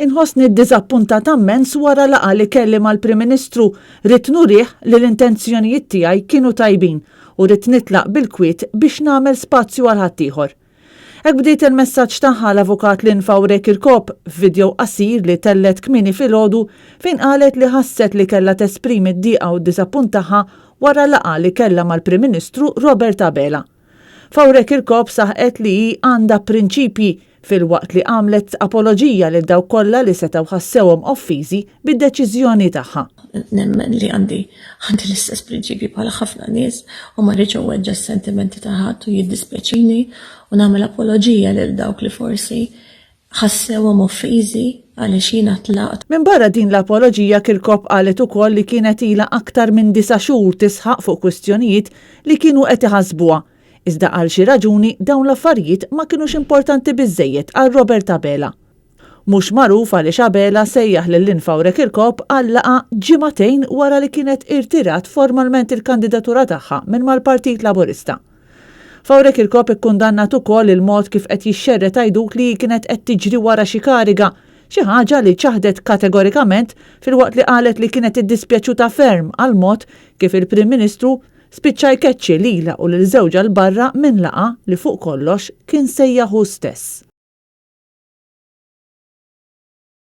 Inħossni d-dizappuntata mmens wara laqgħa li kelli mal-Prim Ministru Ridt nurih li l-intenzjonijiet tiegħi kienu tajbin u Ridt nitlaq bil-kwiet biex nagħmel spazju għal ħaddieħor. Hekk bdiet il-messaġġ tagħha l-avukat Lynne Faure Chircop f'video qasir li tellet kmieni filgħodu fejn qalet li ħasset li kellha tesprimi d-dieqa u d-diżappunt tagħha wara laqgħa li kellha mal-Prim Ministru Robert Abela. Faure Chircop saħqet li hi għandha prinċipji fil-waqt li għamlet apoloġija lil dawk kollha li setgħu ħassewhom offiżi bid-deċiżjoni tagħha. Nemmen li għandi l-istess prinċipji bħala ħafna nies u ma rridx weġġa s-sentimenti ta' ħadd u jiddispjaċini u nagħmel apoloġija lil dawk li forsi ħassewhom offiżi għaliex jiena tlaqt. Minn barra din l-apoloġija Chircop qalet ukoll li kienet ilha aktar minn 9 xhur tisħaq fuq kwistjonijiet li kienu qed iħassbuha. Iżda għal xi raġuni dawn l-affarijiet ma kinux importanti biżżejjed għal Robert Abela. Mhux magħruf għaliex Abela sejjaħ lil Lynne Faure Chircop għal laqgħa ġimagħtejn wara li kienet irtirat formalment il-kandidatura tagħha minn mal-Partit Laburista. Faure Chircop ikkundannat ukoll il-mod kif qed jixxerret għajduk li kienet qed tiġri wara xi kariga, xi ħaġa li ċaħdet kategorikament filwaqt li qalet li kienet iddispjaċuta ferm għal mod kif il-Prim Ministru spiċċa jkeċċi lilha u lil żewġha l barra minn laqgħa li fuq kollox kien sejjaħ hu stess.